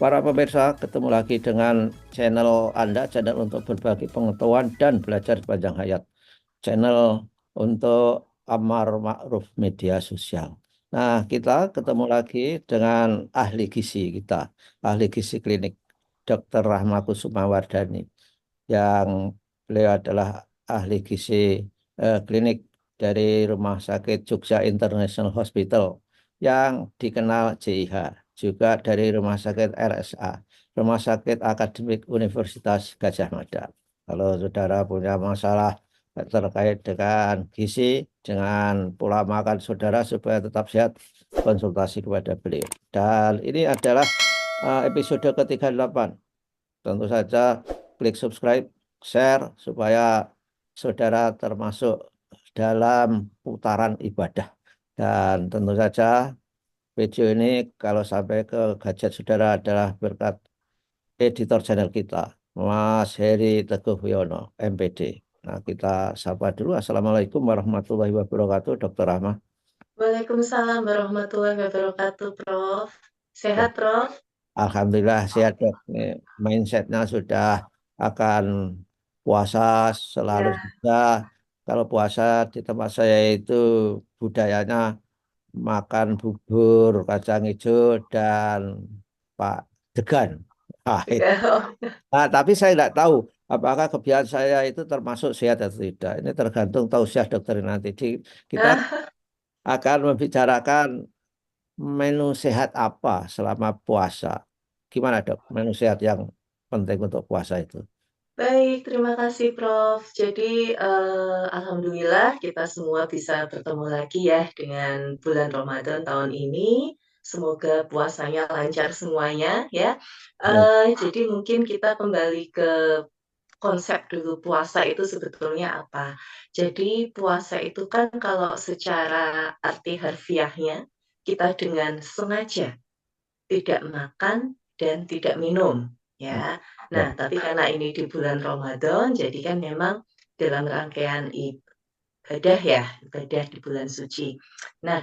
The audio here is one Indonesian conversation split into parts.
Para pemirsa, ketemu lagi dengan channel Anda, channel untuk berbagi pengetahuan dan belajar sepanjang hayat. Channel untuk Amar Ma'ruf media sosial. Nah, kita ketemu lagi dengan ahli gizi kita, ahli gizi klinik, Dr. Rahma Kusumawardani, yang beliau adalah ahli gizi klinik dari Rumah Sakit Jogja International Hospital yang dikenal JIH, juga dari Rumah Sakit RSA, Rumah Sakit Akademik Universitas Gadjah Mada. Kalau saudara punya masalah terkait dengan gizi, dengan pola makan saudara supaya tetap sehat, konsultasi kepada beliau. Dan ini adalah episode ke-38. Tentu saja klik subscribe, share supaya saudara termasuk dalam putaran ibadah. Dan tentu saja video ini kalau sampai ke gadget saudara adalah berkat editor channel kita, Mas Heri Teguh Wiono, MPD. Nah, kita sapa dulu. Assalamualaikum warahmatullahi wabarakatuh, Dr. Rahma. Waalaikumsalam warahmatullahi wabarakatuh, Prof. Ya, Sehat, Prof? Alhamdulillah sehat dok. Ini mindsetnya sudah akan puasa selalu Ya, sudah. Kalau puasa di tempat saya itu budayanya makan bubur kacang hijau dan Pak Degan. juga. Nah, tapi saya tidak tahu apakah kebiasaan saya itu termasuk sehat atau tidak. Ini tergantung tausiah dokter nanti. Kita akan membicarakan menu sehat apa selama puasa. Gimana dok? Menu sehat yang penting untuk puasa itu. Baik, terima kasih, Prof. Jadi, alhamdulillah kita semua bisa bertemu lagi ya dengan bulan Ramadan tahun ini. Semoga puasanya lancar semuanya ya. Ya. Jadi mungkin kita kembali ke konsep dulu puasa itu sebetulnya apa. Jadi puasa itu kan kalau secara arti harfiahnya, kita dengan sengaja tidak makan dan tidak minum, ya. Nah, Ya. tapi karena ini di bulan Ramadan, jadi kan memang dalam rangkaian ibadah ya, ibadah di bulan suci. Nah,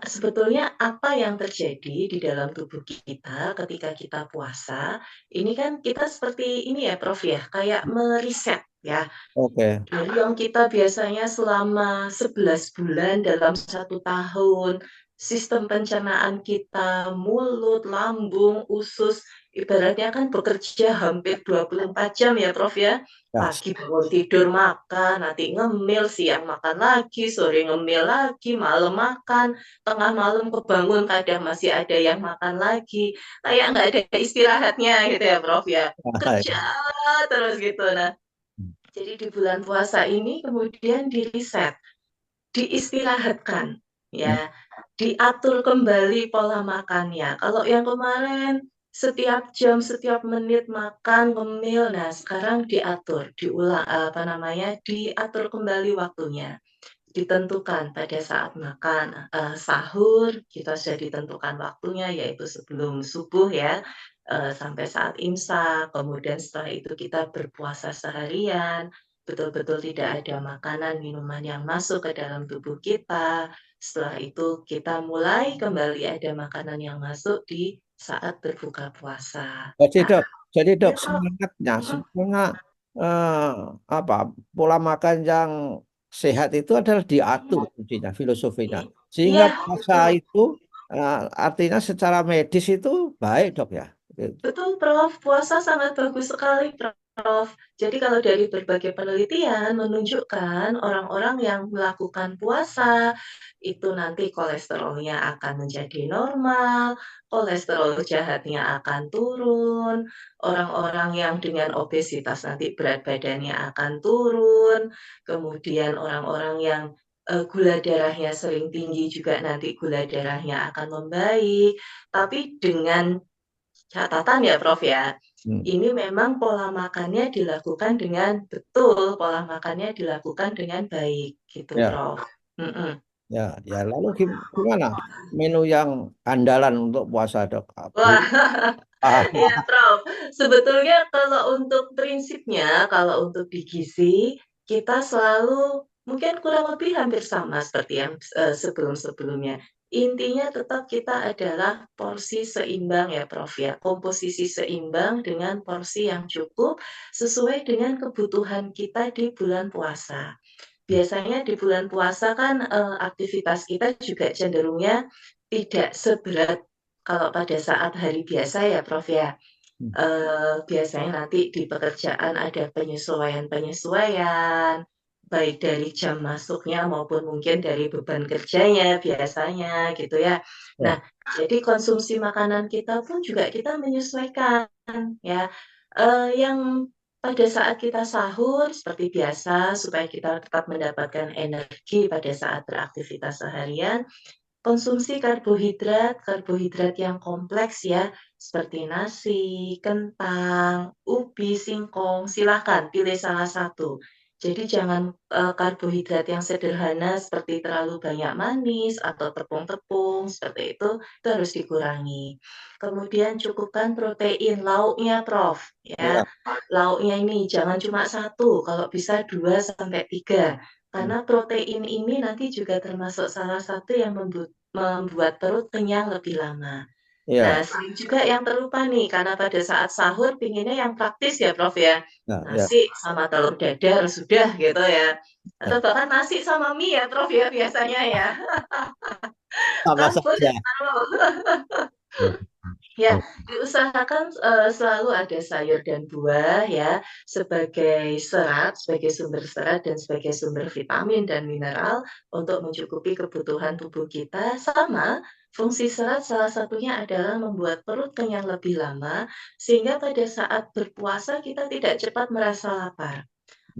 sebetulnya apa yang terjadi di dalam tubuh kita ketika kita puasa, ini kan kita seperti ini ya Prof ya, kayak mereset ya. Oke. Dari yang kita biasanya selama 11 bulan dalam 1 tahun, sistem pencernaan kita, mulut, lambung, usus, ibaratnya kan bekerja hampir 24 jam ya Prof ya. Ya. Pagi bangun tidur makan, nanti ngemil, siang makan lagi, sore ngemil lagi, malam makan, tengah malam kebangun kadang masih ada yang makan lagi. Kayak nggak ada istirahatnya gitu ya Prof ya. Kerja terus gitu. Nah, jadi di bulan puasa ini kemudian di-reset, diistirahatkan, ya, diatur kembali pola makannya. Kalau yang kemarin setiap jam, setiap menit makan, ngemil, nah sekarang diatur, diulang, apa namanya, diatur kembali waktunya. Ditentukan pada saat makan, sahur kita sudah ditentukan waktunya yaitu sebelum subuh ya, sampai saat imsak, kemudian setelah itu kita berpuasa seharian, betul-betul tidak ada makanan, minuman yang masuk ke dalam tubuh kita. Setelah itu kita mulai kembali ada makanan yang masuk di saat berbuka puasa. Jadi Nah, dok, jadi dok ya Prof, semangatnya mhm, sebenarnya eh, apa pola makan yang sehat itu adalah diatur kuncinya, filosofinya. Sehingga iya puasa betul. itu eh, artinya secara medis itu baik dok ya. Betul, Prof. Puasa sangat bagus sekali, Prof. Jadi kalau dari berbagai penelitian menunjukkan orang-orang yang melakukan puasa itu nanti kolesterolnya akan menjadi normal, kolesterol jahatnya akan turun, orang-orang yang dengan obesitas nanti berat badannya akan turun, kemudian orang-orang yang gula darahnya sering tinggi juga nanti gula darahnya akan membaik. Tapi dengan catatan ya Prof ya, Hmm. ini memang pola makannya dilakukan dengan betul, pola makannya dilakukan dengan baik gitu Ya, Prof. Mhm. ya, ya. Lalu gimana menu yang andalan untuk puasa dok? Bu, Wah, ah, iya Prof. Sebetulnya kalau untuk prinsipnya, kalau untuk di gizi, kita selalu mungkin kurang lebih hampir sama seperti yang, sebelum-sebelumnya. Intinya tetap kita adalah porsi seimbang ya Prof ya, komposisi seimbang dengan porsi yang cukup sesuai dengan kebutuhan kita di bulan puasa. Biasanya di bulan puasa kan, aktivitas kita juga cenderungnya tidak seberat kalau pada saat hari biasa ya Prof ya. Hmm. Biasanya nanti di pekerjaan ada penyesuaian-penyesuaian, baik dari jam masuknya maupun mungkin dari beban kerjanya biasanya gitu ya. Ya, Nah, jadi konsumsi makanan kita pun juga kita menyesuaikan ya, yang pada saat kita sahur seperti biasa supaya kita tetap mendapatkan energi pada saat beraktivitas seharian. Konsumsi karbohidrat, karbohidrat yang kompleks ya, seperti nasi, kentang, ubi, singkong, silakan pilih salah satu. Jadi jangan, karbohidrat yang sederhana seperti terlalu banyak manis atau tepung-tepung, seperti itu harus dikurangi. Kemudian cukupkan protein, lauknya Prof, ya. ya. Lauknya ini jangan cuma satu, kalau bisa 2 sampai 3. Hmm. Karena protein ini nanti juga termasuk salah satu yang membuat perut kenyang lebih lama. Nah, Iya, sering juga yang terlupa nih, karena pada saat sahur pinginnya yang praktis ya, Prof, ya. ya, ya. Nasi sama telur dadar sudah gitu ya. Atau bahkan nasi sama mie ya, Prof, ya biasanya ya. Sama Rebus saja. taruh. Hmm. Ya, Oh, diusahakan, selalu ada sayur dan buah ya, sebagai serat, sebagai sumber serat dan sebagai sumber vitamin dan mineral untuk mencukupi kebutuhan tubuh kita. Sama, fungsi serat salah satunya adalah membuat perut kenyang lebih lama, sehingga pada saat berpuasa kita tidak cepat merasa lapar.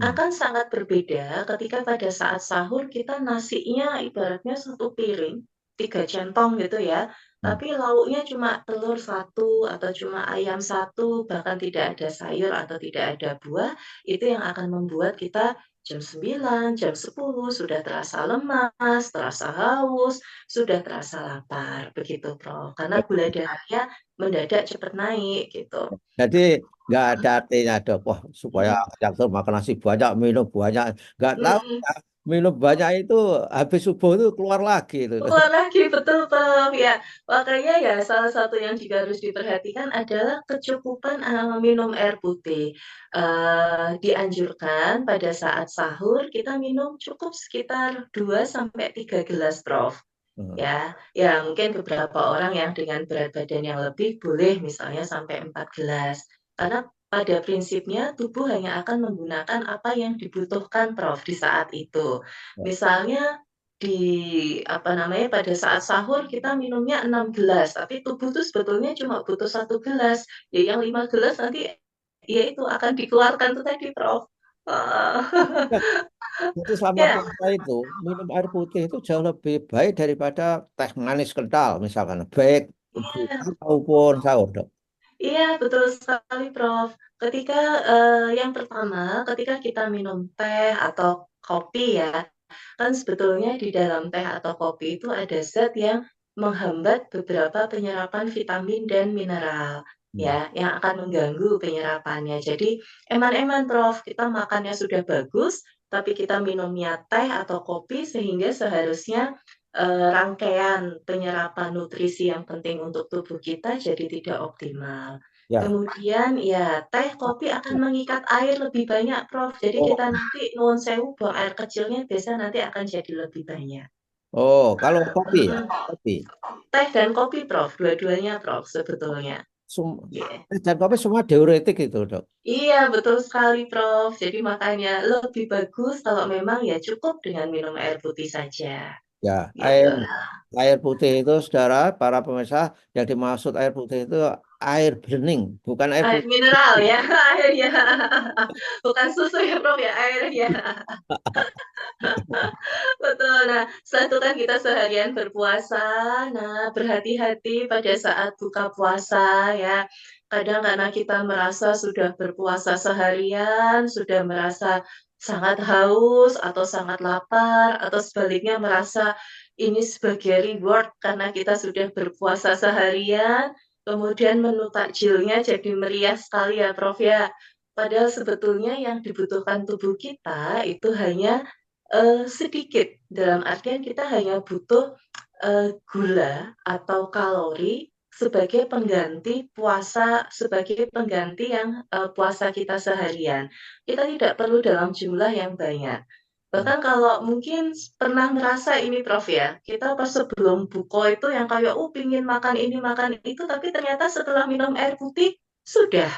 hmm. Akan sangat berbeda ketika pada saat sahur kita nasinya ibaratnya 1 piring, 3 centong gitu ya, Hmm. tapi lauknya cuma telur satu atau cuma ayam satu, bahkan tidak ada sayur atau tidak ada buah, itu yang akan membuat kita jam 9, jam 10 sudah terasa lemas, terasa haus, sudah terasa lapar, begitu Prof. Karena gula darahnya mendadak cepat naik gitu. Jadi nggak ada artinya dok. Wah, supaya Mhm. yang tuh makan nasi banyak, minum banyak. Nggak tahu Mhm. ya, minum banyak itu habis subuh itu keluar lagi itu. Keluar lagi, betul, Prof, ya. Makanya ya salah satu yang juga harus diperhatikan adalah kecukupan, minum air putih. Dianjurkan pada saat sahur kita minum cukup sekitar 2 sampai 3 gelas, Prof. Hmm. Ya, ya mungkin beberapa orang yang dengan berat badan yang lebih boleh misalnya sampai 4 gelas. Karena pada prinsipnya tubuh hanya akan menggunakan apa yang dibutuhkan Prof di saat itu. Ya. Misalnya di apa namanya, pada saat sahur kita minumnya 6 gelas, tapi tubuh tuh sebetulnya cuma butuh 1 gelas. Ya yang 5 gelas nanti ya itu akan dikeluarkan tuh tadi Prof. Heeh. Jadi selama Ya. puasa itu minum air putih itu jauh lebih baik daripada teh manis kental misalkan, baik buka Iya. maupun sahur dok. Iya, betul sekali, Prof. Ketika, yang pertama, ketika kita minum teh atau kopi ya, kan sebetulnya di dalam teh atau kopi itu ada zat yang menghambat beberapa penyerapan vitamin dan mineral, Hmm. ya, yang akan mengganggu penyerapannya. Jadi, eman-eman, Prof, kita makannya sudah bagus, tapi kita minumnya teh atau kopi sehingga seharusnya rangkaian penyerapan nutrisi yang penting untuk tubuh kita jadi tidak optimal. Ya. Kemudian ya teh, kopi akan mengikat air lebih banyak, Prof. Jadi Oh, kita nanti nuwun sewu buang air kecilnya biasa nanti akan jadi lebih banyak. oh, kalau kopi ya, Mhm. kopi. Teh dan kopi, Prof, dua-duanya, Prof, sebetulnya. Iya. Dan kopi semua diuretik itu dok. Iya, betul sekali, Prof. Jadi makanya lebih bagus kalau memang ya cukup dengan minum air putih saja, Ya, gitu. air putih itu saudara para pemirsa yang dimaksud air putih itu air bening, bukan air Air putih. mineral ya, air ya. Bukan susu ya, Prof, ya, air ya. Betul. Nah, setelah itu kan kita seharian berpuasa, nah berhati-hati pada saat buka puasa ya. Kadang karena kita merasa sudah berpuasa seharian, sudah merasa sangat haus atau sangat lapar, atau sebaliknya merasa ini sebagai reward karena kita sudah berpuasa seharian, kemudian menu takjilnya jadi meriah sekali ya, Prof, ya. Padahal sebetulnya yang dibutuhkan tubuh kita itu hanya sedikit, dalam artian kita hanya butuh, gula atau kalori sebagai pengganti puasa, sebagai pengganti yang puasa kita seharian. Kita tidak perlu dalam jumlah yang banyak. Bahkan kalau mungkin pernah ngerasa ini Prof ya, kita pas sebelum buko itu yang kayak, pingin makan ini, makan itu, tapi ternyata setelah minum air putih, sudah.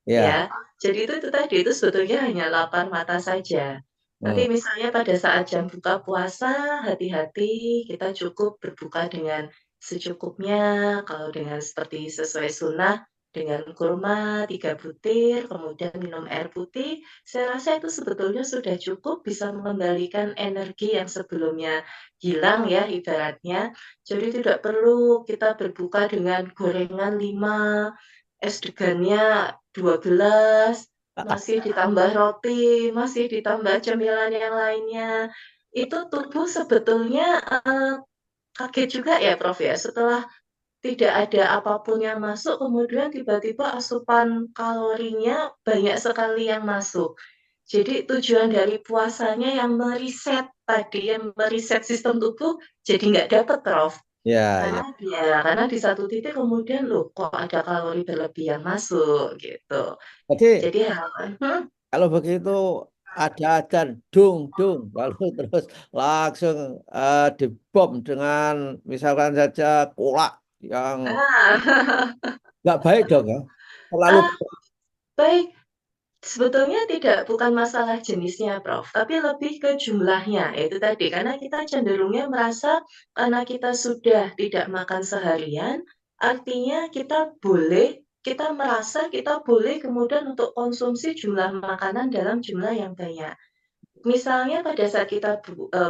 Ya. Ya, jadi itu tadi, itu sebetulnya hanya lapar mata saja. Nanti Hmm. misalnya pada saat jam buka puasa, hati-hati kita cukup berbuka dengan secukupnya, kalau dengan seperti sesuai sunnah, dengan kurma 3 butir, kemudian minum air putih, saya rasa itu sebetulnya sudah cukup bisa mengembalikan energi yang sebelumnya hilang ya ibaratnya. Jadi tidak perlu kita berbuka dengan gorengan 5, es degannya 12, masih ditambah roti, masih ditambah cemilan yang lainnya. Itu tubuh sebetulnya, kaget juga ya, Prof, ya, setelah tidak ada apapun yang masuk, kemudian tiba-tiba asupan kalorinya banyak sekali yang masuk. Jadi tujuan dari puasanya yang tadi, yang meriset sistem tubuh jadi nggak dapet, Prof. Ya, ya. Karena di satu titik kemudian, "Loh, kok ada kalori berlebihan masuk?" Gitu. Jadi Jadi hal kalau begitu ada adzan dung dung lalu terus langsung dibom dengan misalkan saja kolak yang ah, nggak baik dong ya. Terlalu ah, baik. Sebetulnya bukan masalah jenisnya, Prof, tapi lebih ke jumlahnya, yaitu tadi, karena kita cenderungnya merasa karena kita sudah tidak makan seharian, artinya kita merasa kita boleh kemudian untuk konsumsi jumlah makanan dalam jumlah yang banyak. Misalnya pada saat kita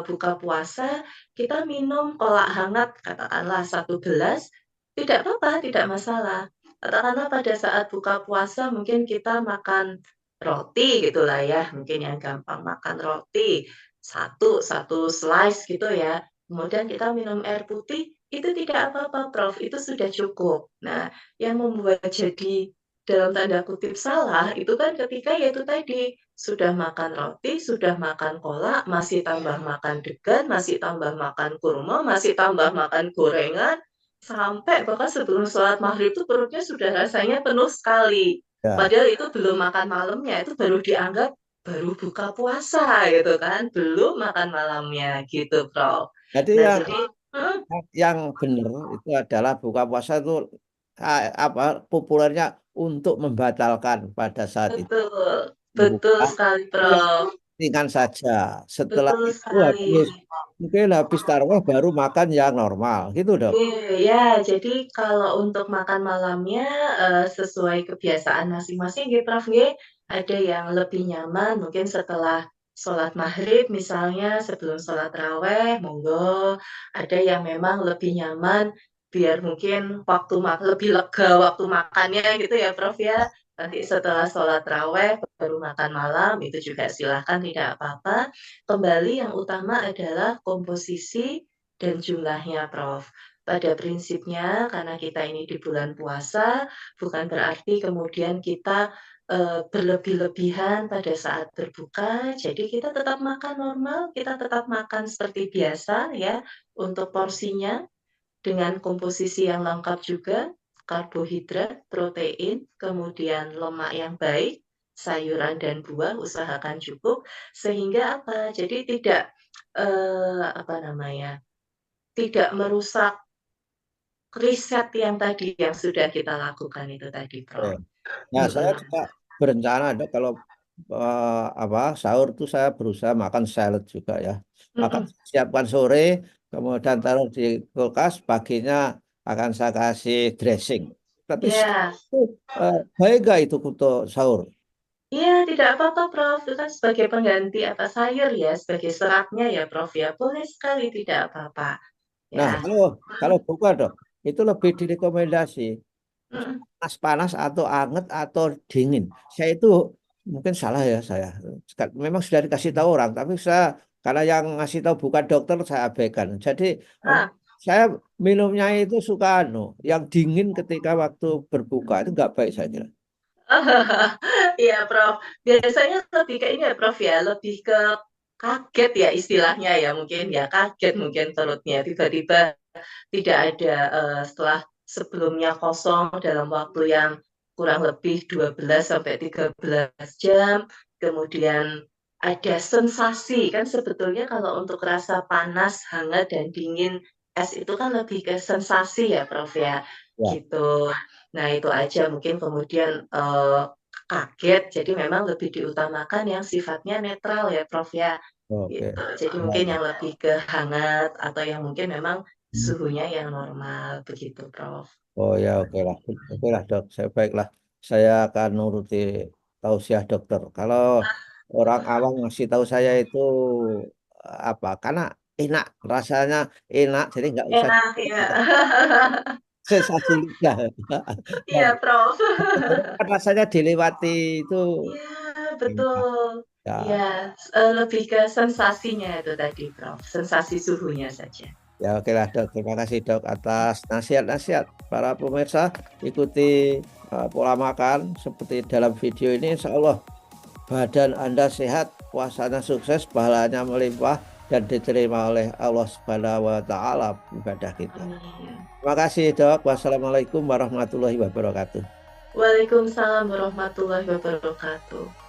buka puasa, kita minum kolak hangat katakanlah 1 gelas, tidak apa-apa, tidak masalah. Katakanlah pada saat buka puasa mungkin kita makan roti gitulah ya, mungkin yang gampang makan roti, satu slice gitu ya, kemudian kita minum air putih, itu tidak apa-apa Prof, itu sudah cukup. Nah, yang membuat jadi dalam tanda kutip salah, itu kan ketika yaitu tadi, sudah makan roti, sudah makan kolak, masih tambah makan degan, masih tambah makan kurma, masih tambah makan gorengan, sampai bahkan sebelum sholat maghrib itu perutnya sudah rasanya penuh sekali. ya. Padahal itu belum makan malamnya, itu baru dianggap baru buka puasa gitu kan, belum makan malamnya gitu, Prof. Jadi Nah, yang jadi mhm, yang benar itu adalah buka puasa itu apa populernya untuk membatalkan pada saat itu betul, betul buka sekali, itu yang Prof. ringan saja. Setelah Betul itu sekali. habis mungkin habis tarawih baru makan yang normal gitu dong. Ya, jadi kalau untuk makan malamnya, sesuai kebiasaan masing-masing nggih, Prof, nggih, ada yang lebih nyaman mungkin setelah sholat maghrib misalnya, sebelum sholat raweh, monggo. Ada yang memang lebih nyaman biar mungkin lebih lega waktu makannya gitu ya, Prof, ya. Nanti setelah sholat raweh baru makan malam, itu juga silahkan tidak apa-apa. Kembali yang utama adalah komposisi dan jumlahnya, Prof. Pada prinsipnya karena kita ini di bulan puasa, bukan berarti kemudian kita, berlebih-lebihan pada saat berbuka. Jadi kita tetap makan normal, kita tetap makan seperti biasa ya, untuk porsinya dengan komposisi yang lengkap juga, karbohidrat, protein, kemudian lemak yang baik, sayuran dan buah usahakan cukup, sehingga apa, jadi tidak, apa namanya, tidak merusak riset yang tadi, yang sudah kita lakukan itu tadi, Oke. Prof. Nah, saya Mhm. juga berencana ada kalau apa sahur tuh saya berusaha makan salad juga ya. Makan Mhm. siapkan sore, kemudian taruh di kulkas, paginya akan saya kasih dressing. Tapi Iya. itu baik gak itu untuk sahur? Iya, tidak apa-apa, Prof. Itu kan sebagai pengganti atas sayur ya, sebagai seratnya ya, Prof, ya. Boleh sekali, tidak apa-apa, Nah, ya. kalau buka dok, itu lebih direkomendasi Mhm. panas-panas atau anget atau dingin. Saya itu mungkin salah ya saya. Memang sudah dikasih tahu orang, tapi saya karena yang ngasih tahu bukan dokter saya abaikan. Jadi em, Ah. saya minumnya itu suka yang dingin ketika waktu berbuka itu nggak baik saya kira. Iya, Prof. Biasanya lebih ke ini ya, Prof, ya, lebih ke kaget ya istilahnya ya, mungkin ya, kaget mungkin perutnya tiba-tiba tidak ada setelah sebelumnya kosong dalam waktu yang kurang lebih 12 sampai 13 jam, kemudian ada sensasi, kan sebetulnya kalau untuk rasa panas, hangat, dan dingin es itu kan lebih ke sensasi ya, Prof, ya, Ya, gitu. Nah, itu aja mungkin kemudian, kaget, jadi memang lebih diutamakan yang sifatnya netral ya, Prof, ya, oke. gitu. Jadi Ya, mungkin ya. yang lebih ke hangat atau yang mungkin memang Hmm. suhunya yang normal, begitu, Prof. Oh ya, oke lah dok. Saya baiklah. Saya akan nuruti tausiah dokter. Kalau orang awam ngasih tahu saya itu apa? Karena enak, rasanya enak, jadi nggak usah Enak ya. sensasi lidah. Dan Iya, Prof. rasanya dilewati itu Iya, enak. betul. Iya, Ya, lebih ke sensasinya itu tadi, Prof, sensasi suhunya saja. ya oke lah dok. Terima kasih dok atas nasihat-nasihat. Para pemirsa ikuti pola makan seperti dalam video ini. Insya Allah badan Anda sehat, puasanya sukses, pahalanya melimpah, dan diterima oleh Allah Subhanahu wa Ta'ala ibadah kita. Amin. Terima kasih, Dok. Wassalamualaikum warahmatullahi wabarakatuh. Waalaikumsalam warahmatullahi wabarakatuh.